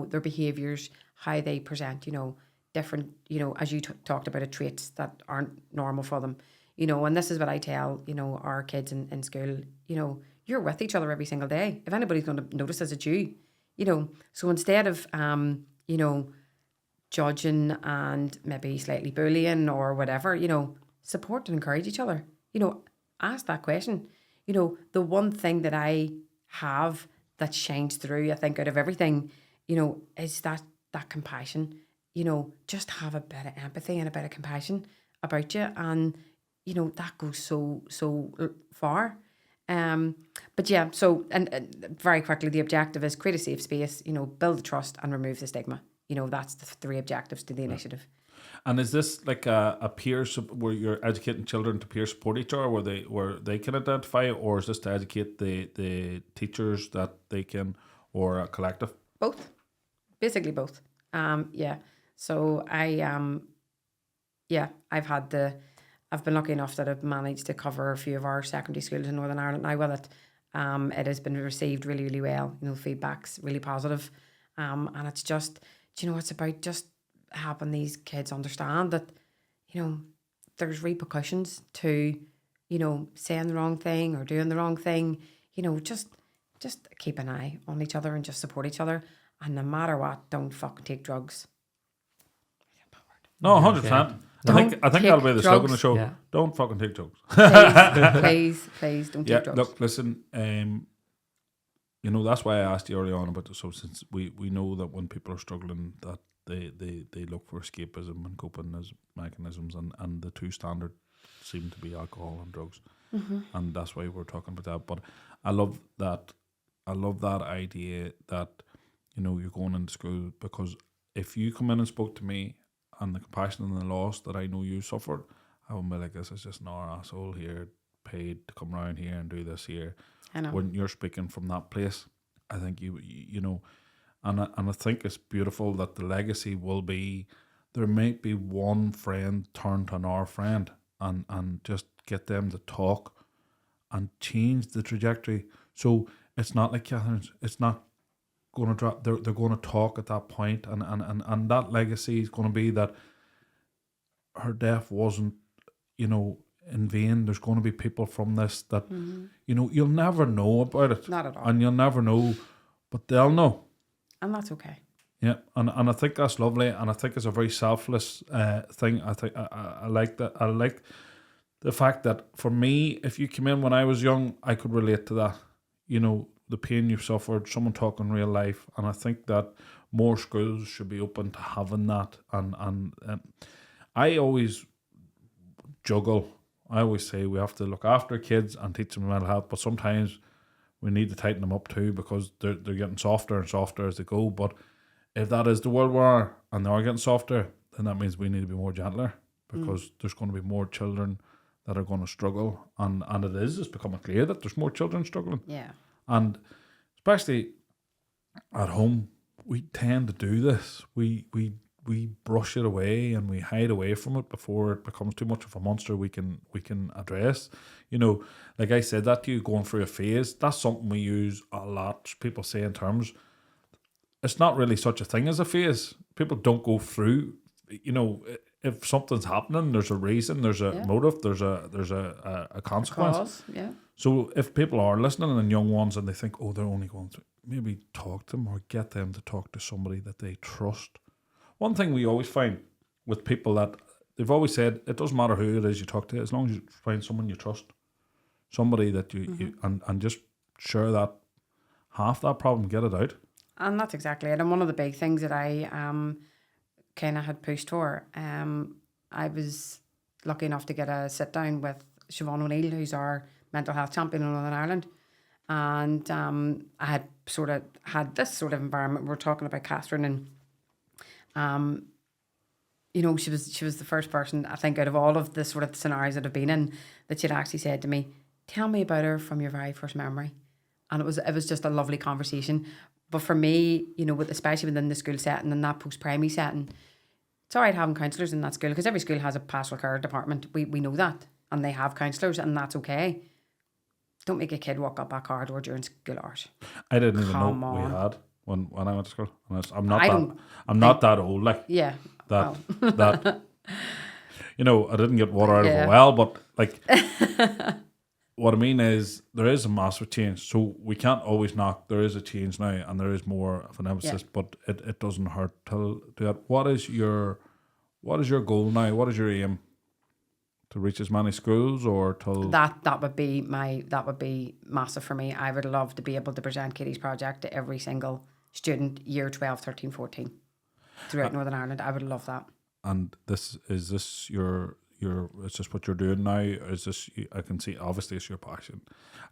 Their behaviours, how they present, different, as you talked about, traits that aren't normal for them, and this is what I tell, our kids in school, you're with each other every single day. If anybody's going to notice us, it's you, so instead of, judging and maybe slightly bullying or whatever, support and encourage each other, ask that question. The one thing that I have that shines through, I think, out of everything, is that compassion. Just have a bit of empathy and a bit of compassion about you, and that goes so far. But yeah, so and very quickly, the objective is create a safe space, build the trust and remove the stigma. That's the 3 objectives to the initiative. And is this like a peer where you're educating children to peer support each other, where they can identify, or is this to educate the teachers that they can, or a collective? Both, basically both. Yeah. So I've been lucky enough that I've managed to cover a few of our secondary schools in Northern Ireland now with it. It has been received really well. Feedback's really positive. And it's just, it's about just helping these kids understand that, there's repercussions to, saying the wrong thing or doing the wrong thing. Just keep an eye on each other and just support each other. And no matter what, don't fucking take drugs. No, 100%. I think that'll be the slogan of the show. Yeah. Don't fucking take drugs. Please don't take drugs. Look, listen, that's why I asked you early on about this. So since we know that when people are struggling, that they look for escapism and coping as mechanisms, and the 2 standard seem to be alcohol and drugs. Mm-hmm. And that's why we're talking about that. But I love that idea that, you're going into school, because if you come in and spoke to me and the compassion and the loss that I know you suffered, I would be like, this is just an asshole here, paid to come around here and do this here. I know. When you're speaking from that place, I think you and I think it's beautiful that the legacy will be, there might be one friend turned to another friend, and just get them to talk and change the trajectory. So it's not like Catherine's, it's not going to drop, they're going to talk at that point, and that legacy is going to be that her death wasn't, in vain. There's going to be people from this that, you'll never know about it. Not at all. And you'll never know, but they'll know. And that's okay. Yeah, and I think that's lovely, and I think it's a very selfless thing. I think I like that. I like the fact that for me, if you came in when I was young, I could relate to that. The pain you've suffered, someone talking real life, and I think that more schools should be open to having that. And I always juggle. I always say we have to look after kids and teach them mental health, but sometimes we need to tighten them up too, because they're getting softer and softer as they go. But if that is the world we are, and they are getting softer, then that means we need to be more gentler, because there's going to be more children that are going to struggle, and it's becoming clear that there's more children struggling. Yeah. And especially at home, we tend to do this. We brush it away and we hide away from it before it becomes too much of a monster we can address. Like I said that to you, going through a phase, that's something we use a lot. People say in terms, it's not really such a thing as a phase. People don't go through, if something's happening, there's a reason, there's a motive, there's a consequence. Cause, yeah. So if people are listening, and young ones, and they think, oh, they're only going through, maybe talk to them or get them to talk to somebody that they trust. One thing we always find with people, that they've always said, it doesn't matter who it is you talk to, as long as you find someone you trust. somebody that you and just share that half that problem, get it out. And that's exactly it. And one of the big things that I kind of had pushed for, I was lucky enough to get a sit down with Siobhan O'Neill, who's our mental health champion in Northern Ireland. And I had sort of had this sort of environment. We're talking about Catherine, and you know, she was the first person, I think, out of all of the sort of scenarios that I've been in, that she'd actually said to me, "Tell me about her from your very first memory." And it was just a lovely conversation. But for me, you know, especially within the school setting and that post-primary setting, it's all right having counsellors in that school, because every school has a pastoral care department. We know that, and they have counsellors, and that's okay. Don't make a kid walk up that corridor during school hours. I didn't even know Come we on. had when I went to school. And I I'm not that old, like Yeah. that Well. that you know, I didn't get water out of Yeah. a well, but like what I mean is there is a massive change. So we can't always knock. There is a change now, and there is more of an emphasis, but it doesn't hurt to do that. What is your goal now? What is your aim? To reach as many schools, or till That would be massive for me. I would love to be able to present Katie's project to every single student, year 12, 13, 14, throughout Northern Ireland. I would love that. And is this your is this what you're doing now? Is this, I can see obviously it's your passion.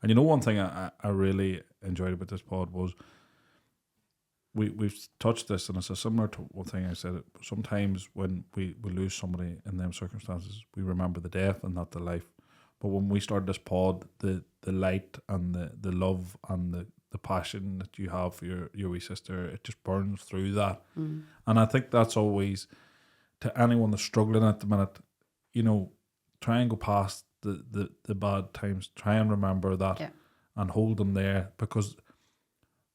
And you know, one thing I really enjoyed about this pod was we've touched this, and it's a similar to one thing I said. Sometimes when we lose somebody in them circumstances, we remember the death and not the life. But when we started this pod, the light and the love and the passion that you have for your wee sister, it just burns through that. And I think that's always, to anyone that's struggling at the minute, you know, try and go past the bad times. Try and remember that and hold them there, because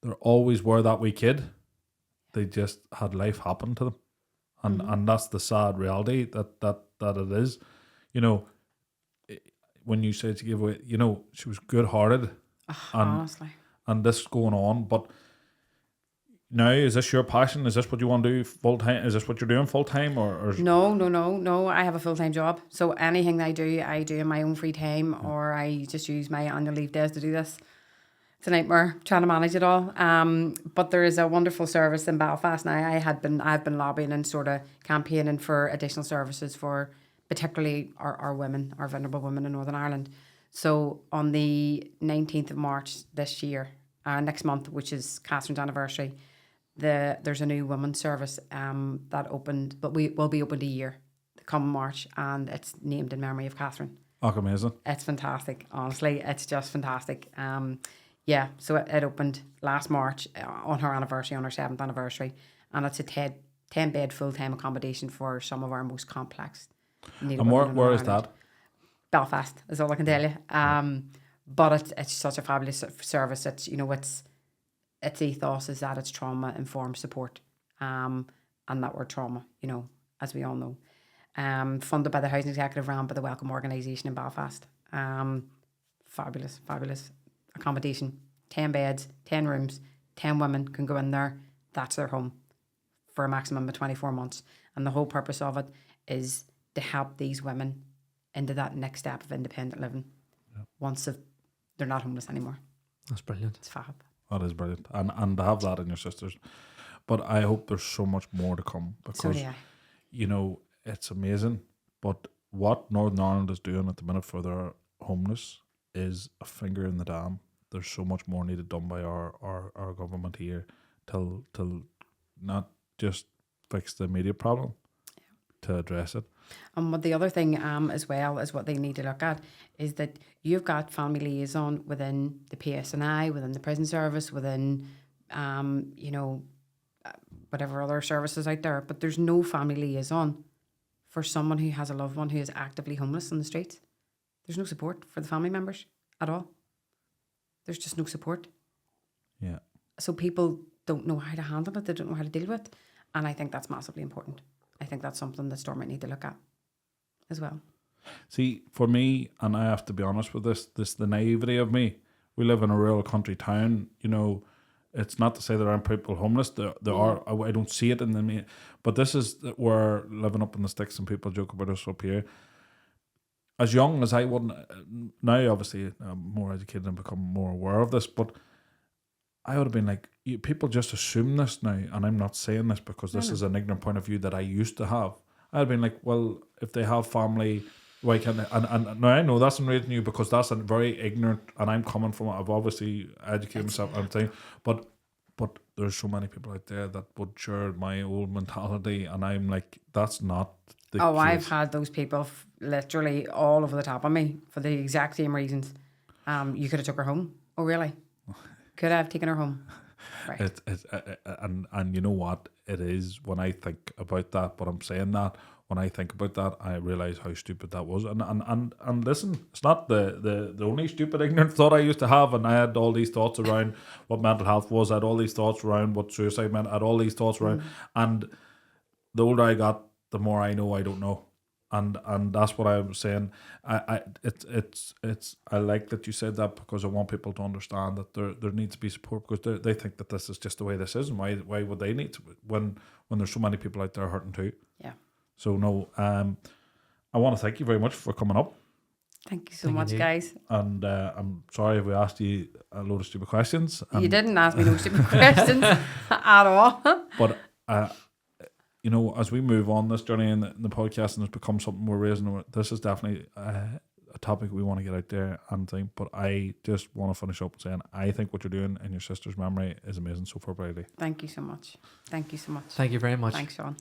they always were that wee kid. They just had life happen to them. And that's the sad reality that it is. You know, when you said she gave away, you know, she was good-hearted. Honestly. And this going on. But now, is this your passion? Is this what you want to do full-time? Is this what you're doing full-time? Or No. I have a full-time job. So anything I do in my own free time, or I just use my annual leave days to do this. It's a nightmare trying to manage it all. But there is a wonderful service in Belfast now. I've been lobbying and sort of campaigning for additional services for particularly our women, our vulnerable women in Northern Ireland. So on the 19th of March this year, next month, which is Catherine's anniversary, there's a new women's service that opened, but we will be opened a year come March, and it's named in memory of Catherine. Oh, amazing. It's fantastic, honestly. It's just fantastic. Yeah, so it opened last March on her anniversary, on her 7th anniversary, and it's a 10-bed full-time accommodation for some of our most complex needy And women in where is Ireland. that? Belfast is all I can tell you. But it's such a fabulous service. It's, you know, its ethos is that it's trauma-informed support, and that word trauma, you know, as we all know. Funded by the Housing Executive, ran by the Welcome Organisation in Belfast. Fabulous accommodation. 10 beds, 10 rooms, 10 women can go in there. That's their home for a maximum of 24 months. And the whole purpose of it is to help these women into that next step of independent living once they're not homeless anymore. That's brilliant. It's fab. That is brilliant. And to have that in your sisters. But I hope there's so much more to come, So because, do I. you know, it's amazing. But what Northern Ireland is doing at the minute for their homeless is a finger in the dam. There's so much more needed done by our government here till not just fix the immediate problem, to address it. And what the other thing as well is what they need to look at is that you've got family liaison within the PSNI, within the prison service, within you know, whatever other services out there, but there's no family liaison for someone who has a loved one who is actively homeless on the streets. There's no support for the family members at all. There's just no support. Yeah. So people don't know how to handle it. They don't know how to deal with it. And I think that's massively important. I think that's something that Storm might need to look at as well. See, for me, and I have to be honest with this the naivety of me, we live in a rural country town, you know. It's not to say there aren't people homeless. There are. I don't see it in the. But this is where living up in the sticks, and people joke about us up here. as young as I wouldn't, now obviously I'm more educated and become more aware of this, but I would have been like, people just assume this now, and I'm not saying this because this is an ignorant point of view that I used to have. I'd have been like, well, if they have family, why can't they? And now I know that's not raising you because that's a very ignorant, and I'm coming from, I've obviously educated myself and things, but there's so many people out there that would share my old mentality, and I'm like, that's not the case. I've had those people literally all over the top of me for the exact same reasons. You could have took her home. Oh, really? Could I have taken her home? Right. And you know what it is when I think about that, but I'm saying that when I think about that, I realise how stupid that was. And listen, it's not the only stupid ignorant thought I used to have, and I had all these thoughts around what mental health was, I had all these thoughts around what suicide meant, I had all these thoughts around, and the older I got, the more I know I don't know. And that's what I was saying. I like that you said that because I want people to understand that there needs to be support, because they think that this is just the way this is, and why would they need to, when there's so many people out there hurting too. Yeah. So no, I want to thank you very much for coming up. Thank you so much, guys. And I'm sorry if we asked you a load of stupid questions. You didn't ask me no stupid questions at all. But you know, as we move on this journey in the podcast, and it's become something we're raising, this is definitely a topic we want to get out there and think. But I just want to finish up saying I think what you're doing in your sister's memory is amazing. So far, Bradley. Thank you so much. Thank you so much. Thank you very much. Thanks, Sean.